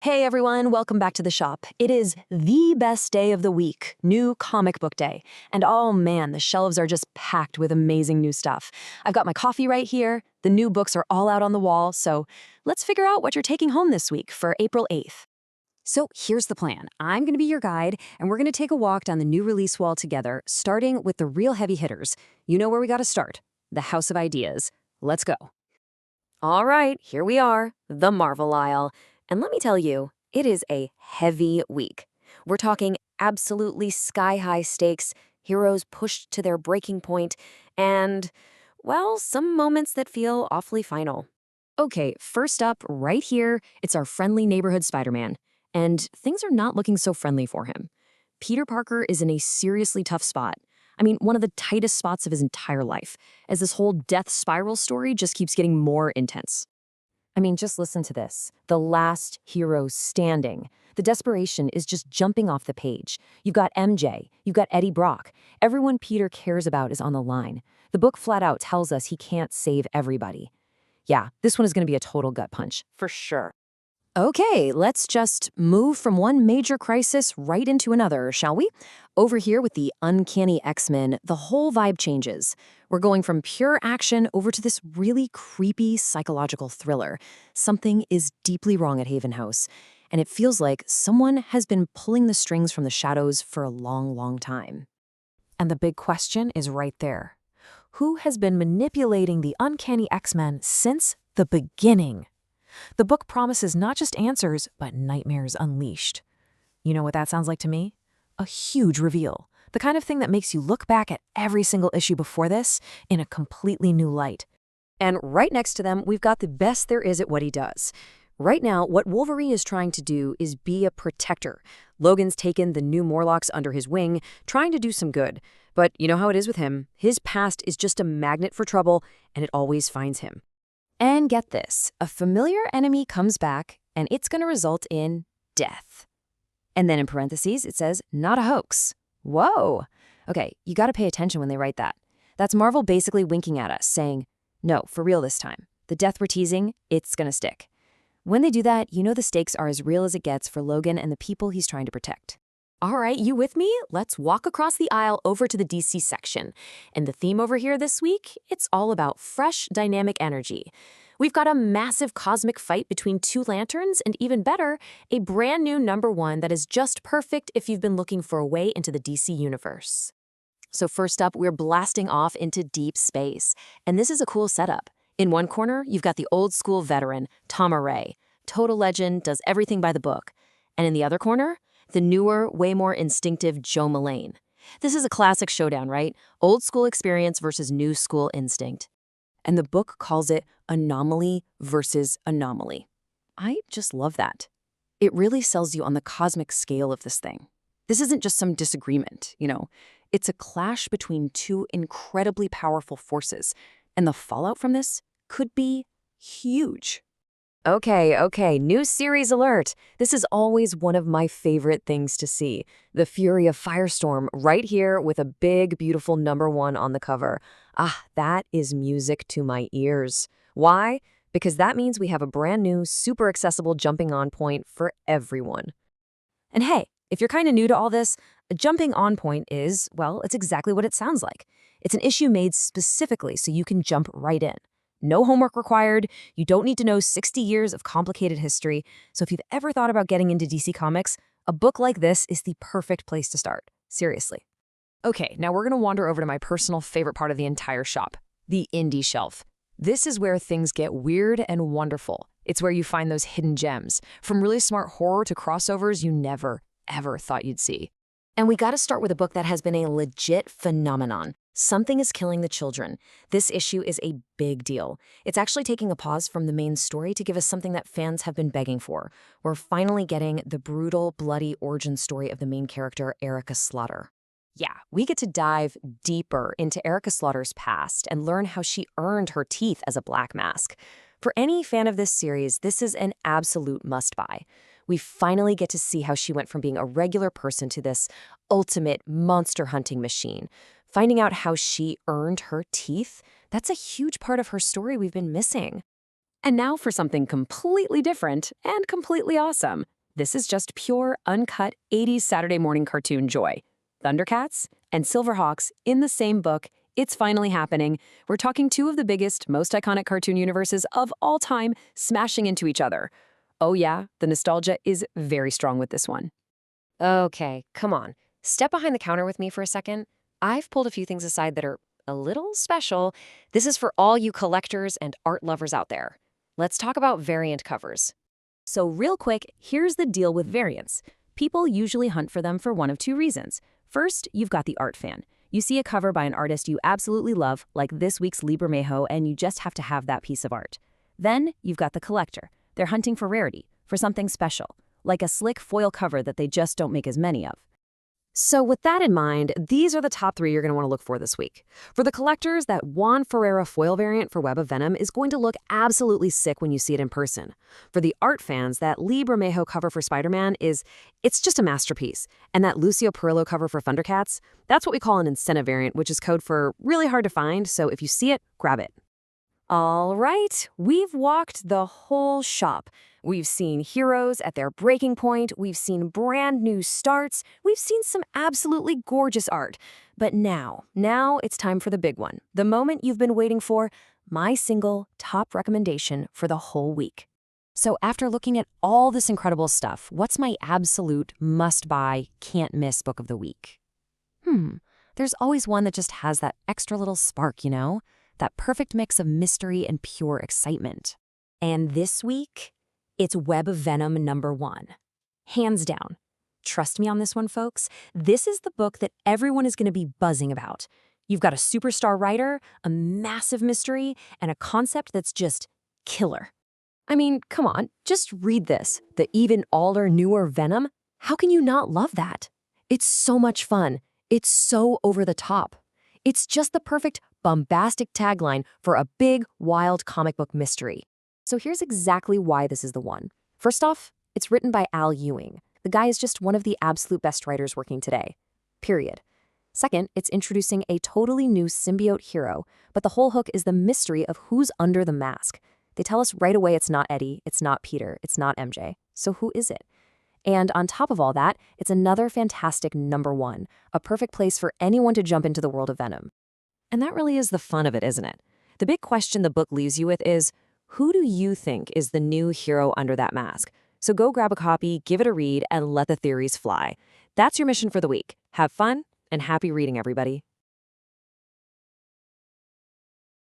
Hey everyone, welcome back to the shop. It is the best day of the week, new comic book day. And oh man, the shelves are just packed with amazing new stuff. I've got my coffee right here, the new books are all out on the wall, so let's figure out what you're taking home this week for April 8th. So here's the plan. I'm going to be your guide, and we're going to take a walk down the new release wall together, starting with the real heavy hitters. You know where we got to start. The House of Ideas. Let's go. All right, here we are, the Marvel aisle. And let me tell you, it is a heavy week. We're talking absolutely sky-high stakes, heroes pushed to their breaking point, and, well, some moments that feel awfully final. Okay, first up, right here, it's our friendly neighborhood Spider-Man. And things are not looking so friendly for him. Peter Parker is in a seriously tough spot. I mean, one of the tightest spots of his entire life, as this whole death spiral story just keeps getting more intense. I mean, just listen to this. The last hero standing. The desperation is just jumping off the page. You've got MJ, you've got Eddie Brock. Everyone Peter cares about is on the line. The book flat out tells us he can't save everybody. Yeah, this one is going to be a total gut punch, for sure. Okay, let's just move from one major crisis right into another, shall we? Over here with the Uncanny X-Men, the whole vibe changes. We're going from pure action over to this really creepy psychological thriller. Something is deeply wrong at Haven House, and it feels like someone has been pulling the strings from the shadows for a long, long time. And the big question is right there. Who has been manipulating the Uncanny X-Men since the beginning? The book promises not just answers, but nightmares unleashed. You know what that sounds like to me? A huge reveal. The kind of thing that makes you look back at every single issue before this in a completely new light. And right next to them, we've got the best there is at what he does. Right now, what Wolverine is trying to do is be a protector. Logan's taken the new Morlocks under his wing, trying to do some good. But you know how it is with him. His past is just a magnet for trouble, and it always finds him. And get this, a familiar enemy comes back, and it's going to result in death. And then in parentheses, it says, not a hoax. Whoa. Okay, you got to pay attention when they write that. That's Marvel basically winking at us, saying, no, for real this time. The death we're teasing, it's going to stick. When they do that, you know the stakes are as real as it gets for Logan and the people he's trying to protect. All right, you with me? Let's walk across the aisle over to the DC section. And the theme over here this week, it's all about fresh, dynamic energy. We've got a massive cosmic fight between two lanterns, and even better, a brand new #1 that is just perfect if you've been looking for a way into the DC universe. So first up, we're blasting off into deep space. And this is a cool setup. In one corner, you've got the old school veteran, Tom Array. Total legend, does everything by the book. And in the other corner, the newer, way more instinctive Joe Mullane. This is a classic showdown, right? Old school experience versus new school instinct. And the book calls it anomaly versus anomaly. I just love that. It really sells you on the cosmic scale of this thing. This isn't just some disagreement, It's a clash between two incredibly powerful forces, and the fallout from this could be huge. Okay, new series alert. This is always one of my favorite things to see. The Fury of Firestorm right here with a big, beautiful #1 on the cover. Ah, that is music to my ears. Why? Because that means we have a brand new, super accessible jumping on point for everyone. And hey, if you're kind of new to all this, a jumping on point is, well, it's exactly what it sounds like. It's an issue made specifically so you can jump right in. No homework required. You don't need to know 60 years of complicated history. So if you've ever thought about getting into DC Comics, a book like this is the perfect place to start. Seriously. Okay, now we're going to wander over to my personal favorite part of the entire shop, the indie shelf. This is where things get weird and wonderful. It's where you find those hidden gems, from really smart horror to crossovers you never, ever thought you'd see. And we got to start with a book that has been a legit phenomenon. Something is Killing the Children. This issue is a big deal. It's actually taking a pause from the main story to give us something that fans have been begging for. We're finally getting the brutal, bloody origin story of the main character, Erica Slaughter. Yeah, we get to dive deeper into Erica Slaughter's past and learn how she earned her teeth as a Black Mask. For any fan of this series, this is an absolute must-buy. We finally get to see how she went from being a regular person to this ultimate monster hunting machine. Finding out how she earned her teeth, that's a huge part of her story we've been missing. And now for something completely different and completely awesome. This is just pure, uncut 80s Saturday morning cartoon joy. Thundercats and Silverhawks in the same book. It's finally happening. We're talking two of the biggest, most iconic cartoon universes of all time smashing into each other. Oh yeah, the nostalgia is very strong with this one. Okay, come on. Step behind the counter with me for a second. I've pulled a few things aside that are a little special. This is for all you collectors and art lovers out there. Let's talk about variant covers. So real quick, here's the deal with variants. People usually hunt for them for one of two reasons. First, you've got the art fan. You see a cover by an artist you absolutely love, like this week's Librmejo, and you just have to have that piece of art. Then, you've got the collector. They're hunting for rarity, for something special, like a slick foil cover that they just don't make as many of. So with that in mind, these are the top 3 you're going to want to look for this week. For the collectors, that Juan Ferreira foil variant for Web of Venom is going to look absolutely sick when you see it in person. For the art fans, that Lee Bermejo cover for Spider-Man it's just a masterpiece. And that Lucio Perillo cover for Thundercats, that's what we call an incentive variant, which is code for really hard to find, so if you see it, grab it. All right, we've walked the whole shop. We've seen heroes at their breaking point, we've seen brand new starts, we've seen some absolutely gorgeous art. But now it's time for the big one, the moment you've been waiting for, my single top recommendation for the whole week. So after looking at all this incredible stuff, what's my absolute must-buy, can't-miss book of the week? There's always one that just has that extra little spark, you know? That perfect mix of mystery and pure excitement. And this week, it's Web of Venom #1. Hands down. Trust me on this one, folks. This is the book that everyone is going to be buzzing about. You've got a superstar writer, a massive mystery, and a concept that's just killer. I mean, come on, just read this. The even older, newer Venom. How can you not love that? It's so much fun. It's so over the top. It's just the perfect bombastic tagline for a big, wild comic book mystery. So here's exactly why this is the one. First off, it's written by Al Ewing. The guy is just one of the absolute best writers working today. Period. Second, it's introducing a totally new symbiote hero, but the whole hook is the mystery of who's under the mask. They tell us right away it's not Eddie, it's not Peter, it's not MJ. So who is it? And on top of all that, it's another fantastic #1, a perfect place for anyone to jump into the world of Venom. And that really is the fun of it, isn't it? The big question the book leaves you with is, who do you think is the new hero under that mask? So go grab a copy, give it a read, and let the theories fly. That's your mission for the week. Have fun, and happy reading, everybody.